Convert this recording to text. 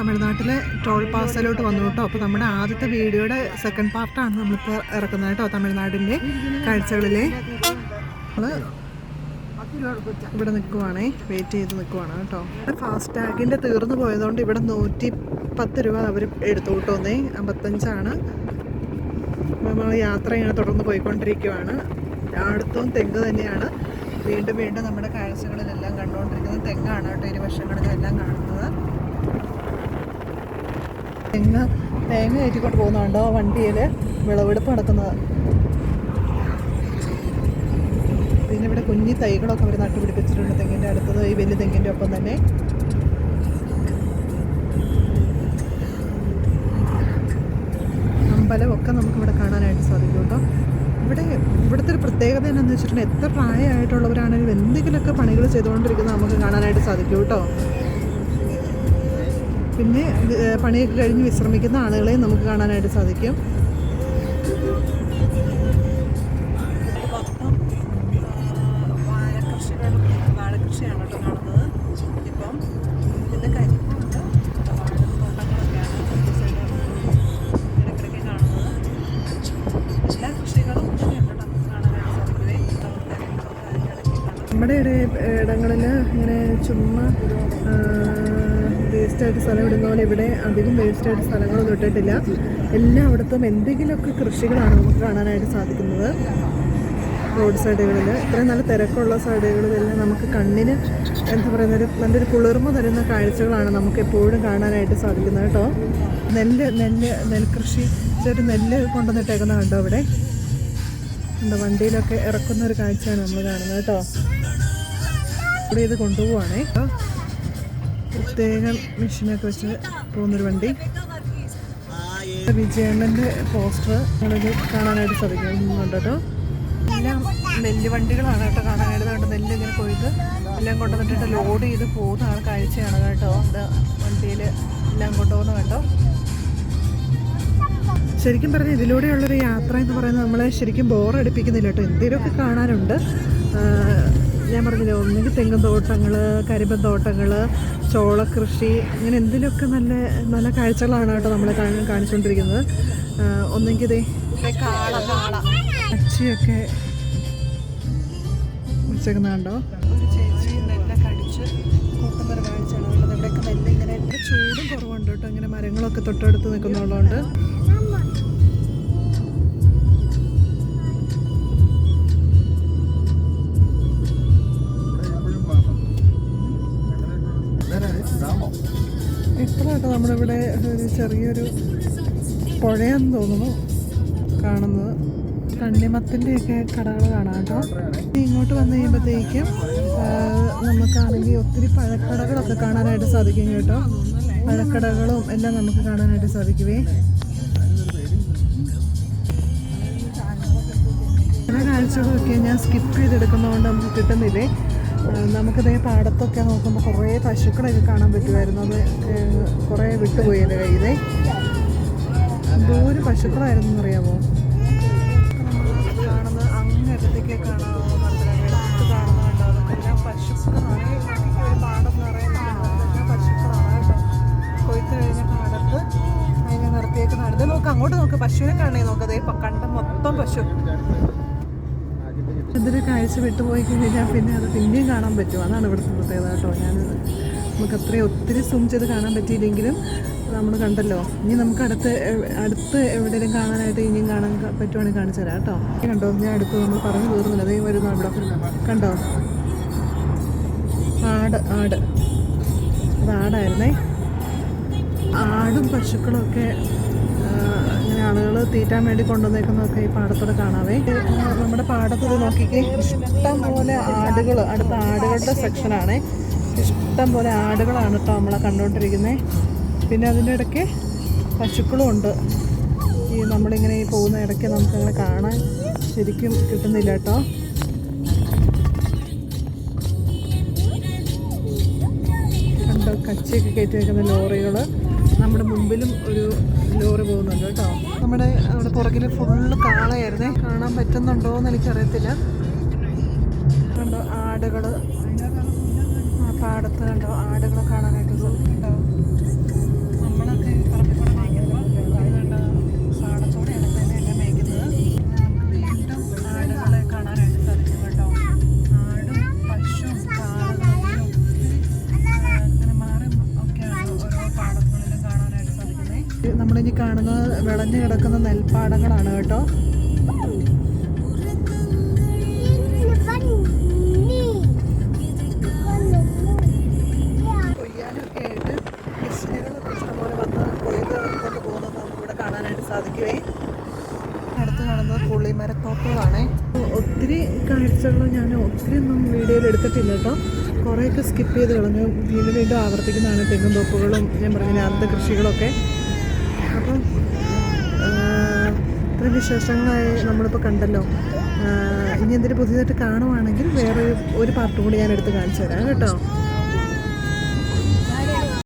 തമിഴ്നാട്ടിലെ ടോൾ പാസയിലോട്ട് വന്നു കേട്ടോ. അപ്പോൾ നമ്മുടെ ആദ്യത്തെ വീഡിയോയുടെ സെക്കൻഡ് പാർട്ടാണ് നമ്മളിപ്പോൾ ഇറക്കുന്നത് കേട്ടോ. തമിഴ്നാടിൻ്റെ കാഴ്ചകളിലെ നമ്മൾ ഇവിടെ നിൽക്കുവാണേ, വെയിറ്റ് ചെയ്ത് നിൽക്കുവാണ് കേട്ടോ. ഫാസ്ടാഗിൻ്റെ തീർന്നു പോയതുകൊണ്ട് ഇവിടെ 110 രൂപ അവർ എടുത്തു കൂട്ടോന്നേ. 55 നമ്മൾ യാത്ര ഇങ്ങനെ തുടർന്ന് പോയിക്കൊണ്ടിരിക്കുവാണ്. അടുത്തും തെങ്ങ് തന്നെയാണ്. വീണ്ടും വീണ്ടും നമ്മുടെ കാഴ്ചകളിലെല്ലാം കണ്ടുകൊണ്ടിരിക്കുന്നത് തെങ്ങാണ് കേട്ടോ. ഇരുവശങ്ങളിലെല്ലാം കാണുന്നത് തേങ്ങ കയറ്റിക്കൊണ്ട് പോകുന്നുണ്ടോ വണ്ടിയിൽ വിളവെടുപ്പ് നടക്കുന്നത്. പിന്നെ ഇവിടെ കുഞ്ഞി തൈകളൊക്കെ അവർ നട്ടുപിടിപ്പിച്ചിട്ടുണ്ട് തെങ്ങിൻ്റെ അടുത്തത്, ഈ വലിയ തെങ്ങിൻ്റെ ഒപ്പം തന്നെ. അമ്പലമൊക്കെ നമുക്കിവിടെ കാണാനായിട്ട് സാധിക്കും കേട്ടോ. ഇവിടുത്തെ ഒരു പ്രത്യേകത എന്താണെന്ന് വെച്ചിട്ടുണ്ടെങ്കിൽ എത്ര പ്രായമായിട്ടുള്ളവരാണെങ്കിലും എന്തെങ്കിലുമൊക്കെ പണികൾ ചെയ്തുകൊണ്ടിരിക്കുന്നത് നമുക്ക് കാണാനായിട്ട് സാധിക്കും കേട്ടോ. പിന്നെ പണിയൊക്കെ കഴിഞ്ഞ് വിശ്രമിക്കുന്ന ആളുകളെയും നമുക്ക് കാണാനായിട്ട് സാധിക്കും. വാഴകൃഷിയാണ് കേട്ടോ കാണുന്നത്. ഇപ്പം ഇതിൻ്റെ കരിപ്പുണ്ട്, തോട്ടങ്ങളൊക്കെയാണ് ഇടയ്ക്കിടയ്ക്ക് കാണുന്നത്. എല്ലാ കൃഷികളും തന്നെയുണ്ട് നമുക്ക് കാണാനായിട്ട് സാധിക്കുവേ. നമ്മുടെ ഇടങ്ങളിൽ ഇങ്ങനെ ചുമ്മാ വേസ്റ്റായിട്ട് സ്ഥലം ഇടുന്ന പോലെ ഇവിടെ അധികം വേസ്റ്റായിട്ട് സ്ഥലങ്ങളൊന്നും ഇട്ടിട്ടില്ല. എല്ലായിടത്തും എന്തെങ്കിലുമൊക്കെ കൃഷികളാണ് നമുക്ക് കാണാനായിട്ട് സാധിക്കുന്നത്. റോഡ് സൈഡുകളിൽ ഇത്രയും നല്ല തിരക്കുള്ള സൈഡുകളിലെല്ലാം നമുക്ക് കണ്ണിന് എന്താ പറയുന്നത് നല്ലൊരു കുളിർമ തരുന്ന കാഴ്ചകളാണ് നമുക്ക് എപ്പോഴും കാണാനായിട്ട് സാധിക്കുന്നത് കേട്ടോ. നെൽകൃഷി നെല്ല് കൊണ്ടുവന്നിട്ടേക്കുന്ന കണ്ടോ ഇവിടെ എന്താ വണ്ടിയിലൊക്കെ ഇറക്കുന്ന ഒരു കാഴ്ചയാണ് നമ്മൾ കാണുന്നത് കേട്ടോ. ഇവിടെ ഇത് കൊണ്ടുപോവാണേ. പ്രത്യേകം മെഷീനൊക്കെ വെച്ച് പോകുന്നൊരു വണ്ടി. വിജയണ്ണൻ്റെ പോസ്റ്റർ നമ്മളിത് കാണാനായിട്ട് സാധിക്കുന്നുണ്ട് കേട്ടോ. എല്ലാം നെല്ല് വണ്ടികളാണ് കേട്ടോ കാണാനായിട്ട്. കണ്ടോ നെല്ല് ഇങ്ങനെ കൊയ്ത് എല്ലാം കൊണ്ടുവന്നിട്ട് ലോഡ് ചെയ്ത് പോകുന്ന കാഴ്ചയാണ് കേട്ടോ. അത് വണ്ടിയിൽ എല്ലാം കൊണ്ടുപോകുന്ന കണ്ടോ. ശരിക്കും പറഞ്ഞാൽ ഇതിലൂടെയുള്ളൊരു യാത്ര എന്ന് പറയുന്നത് നമ്മളെ ശരിക്കും ബോറടിപ്പിക്കുന്നില്ല കേട്ടോ. എന്തെങ്കിലുമൊക്കെ കാണാനുണ്ട്. ഞാൻ പറഞ്ഞില്ലേ, ഒന്നുകിൽ തെങ്ങും തോട്ടങ്ങൾ, കരിമ്പൻ തോട്ടങ്ങൾ, ചോളകൃഷി, ഇങ്ങനെ എന്തെങ്കിലുമൊക്കെ നല്ല നല്ല കാഴ്ചകളാണ് കേട്ടോ നമ്മളെ കാണിച്ചുകൊണ്ടിരിക്കുന്നത്. ഒന്നെങ്കിൽ ഇതേ അച്ചിയൊക്കെ വെച്ചേക്കുന്നുണ്ടോ. ഒരു ചേച്ചി നെല്ലൊക്കെ അടിച്ച് കൂട്ടുന്നൊരു കാഴ്ചയാണ് ഉള്ളത്. ഇവിടെയൊക്കെ നെല്ല് ഇങ്ങനെ ചൂടും കുറവുണ്ട് കേട്ടോ. ഇങ്ങനെ മരങ്ങളൊക്കെ തൊട്ടടുത്ത് നിൽക്കുന്നുള്ളതുകൊണ്ട്. ഇപ്പോഴാട്ടോ നമ്മളിവിടെ ഒരു ചെറിയൊരു പുഴയെന്ന് തോന്നുന്നു കാണുന്നത്. തണ്ണിമത്തിൻ്റെയൊക്കെ കടകൾ കാണാം കേട്ടോ. ഇങ്ങോട്ട് വന്നു കഴിയുമ്പോഴത്തേക്കും നമുക്കാണെങ്കിൽ ഒത്തിരി പഴക്കടകളൊക്കെ കാണാനായിട്ട് സാധിക്കും കേട്ടോ. പഴക്കടകളും എല്ലാം നമുക്ക് കാണാനായിട്ട് സാധിക്കുവേ. പല കാഴ്ചകളൊക്കെ ഞാൻ സ്കിപ്പ് ചെയ്തെടുക്കുന്നതുകൊണ്ട് നമുക്ക് കിട്ടുന്നില്ലേ. നമുക്കിതേ പാടത്തൊക്കെ നോക്കുമ്പോൾ കുറേ പശുക്കളൊക്കെ കാണാൻ പറ്റുമായിരുന്നു. അത് കുറേ വിട്ടുപോയി എൻ്റെ കയ്യിലെ. എന്തോരം പശുക്കളായിരുന്നു എന്നറിയാമോ. കാണുന്നത് അങ്ങറ്റത്തേക്ക് കാണാമോ, വെളുത്ത് കാണുന്നുണ്ടോ. അതൊക്കെ എല്ലാം പശുക്കളാണ്. ഒരു പാടം നിറയെ പശുക്കളാണ് കേട്ടോ. കൊയ്ത്ത് കഴിഞ്ഞ പാടത്ത് അതിനെ നിർത്തിയേക്കുന്നതാണ്. ഇത് നോക്ക്, അങ്ങോട്ട് നോക്ക്, പശുവിനെ കാണണേ നോക്കതേ. കണ്ട മൊത്തം പശു. ഇതൊരു കാഴ്ച വിട്ടുപോയി കഴിഞ്ഞാൽ പിന്നെ അത് പിന്നെയും കാണാൻ പറ്റും. അതാണ് ഇവിടുത്തെ പ്രത്യേകത കേട്ടോ. നമുക്ക് അത്രയും ഒത്തിരി സൂം ചെയ്ത് കാണാൻ പറ്റിയില്ലെങ്കിലും നമ്മൾ കണ്ടല്ലോ. ഇനി നമുക്ക് അടുത്ത് എവിടെയെങ്കിലും കാണാനായിട്ട് ഇനിയും കാണാൻ പറ്റുവാണെങ്കിൽ കാണിച്ചു തരാം കേട്ടോ. കണ്ടോ, ഞാൻ അടുത്ത് നമ്മൾ പറഞ്ഞു തീർന്നില്ല. അതേ വരുന്നു ഇവിടെ കണ്ടോ. ആട് അത് ആടായിരുന്നേ. ആടും പശുക്കളും ഒക്കെ ഇങ്ങനെ ആളുകൾ തീറ്റാൻ വേണ്ടി കൊണ്ടുവന്നേക്കുന്നതൊക്കെ ഈ പാടത്തോടെ കാണാവേ. നമ്മുടെ പാടത്ത് നോക്കിക്കേ, ഇഷ്ടം പോലെ ആടുകൾ. അടുത്ത ആടുകളുടെ സെക്ഷനാണ്. ഇഷ്ടം പോലെ ആടുകളാണ് കേട്ടോ നമ്മളെ കണ്ടുകൊണ്ടിരിക്കുന്നത്. പിന്നെ അതിൻ്റെ ഇടയ്ക്ക് പശുക്കളും ഉണ്ട്. ഈ നമ്മളിങ്ങനെ ഈ പോകുന്ന ഇടയ്ക്ക് നമുക്കങ്ങനെ കാണാൻ ശരിക്കും കിട്ടുന്നില്ല കേട്ടോ. കണ്ടോ, കച്ചിയൊക്കെ കയറ്റി വയ്ക്കുന്ന ലോറികൾ. നമ്മുടെ മുമ്പിലും ഒരു ലോറി പോകുന്നുണ്ട് കേട്ടോ. നമ്മുടെ അവിടെ പുറകിൽ ഫുള്ള് കാളയായിരുന്നേ. കാണാൻ പറ്റുന്നുണ്ടോ എന്ന് എനിക്കറിയത്തില്ല. കണ്ടോ ആടുകൾ. ആ പാടത്ത് കണ്ടോ ആടുകളെ കാണാനായിട്ട് സാധിക്കുന്നുണ്ടോ. നമ്മളിനി കാണുന്നത് വിളഞ്ഞു കിടക്കുന്ന നെൽപ്പാടങ്ങളാണ് കേട്ടോ. കൊയ്യാനൊക്കെ ആയിട്ട് മെഷീനുകളൊക്കെ ഇഷ്ടംപോലെ വന്ന് കൊയ്ത് കൊണ്ട് പോകുന്നത് നമുക്കിവിടെ കാണാനായിട്ട് സാധിക്കുമേ. അടുത്ത് കാണുന്നത് പുളിമരത്തോപ്പുകളാണ്. ഒത്തിരി കാഴ്ചകൾ ഞാൻ ഒത്തിരി ഒന്നും വീഡിയോയിൽ എടുത്തിട്ടില്ല കേട്ടോ. കുറേയൊക്കെ സ്കിപ്പ് ചെയ്ത് കളഞ്ഞു. വീണ്ടും വീണ്ടും ആവർത്തിക്കുന്നതാണ് തെങ്ങും തോപ്പുകളും ഞാൻ പറഞ്ഞ അന്ധകൃഷികളൊക്കെ. അപ്പം ഇത്രയും വിശേഷങ്ങളായി നമ്മളിപ്പോൾ കണ്ടല്ലോ. ഇനി എന്തെങ്കിലും പുതിയതായിട്ട് കാണുവാണെങ്കിൽ വേറെ ഒരു പാർട്ട് കൂടി ഞാൻ എടുത്ത് കാണിച്ചു തരാം കേട്ടോ.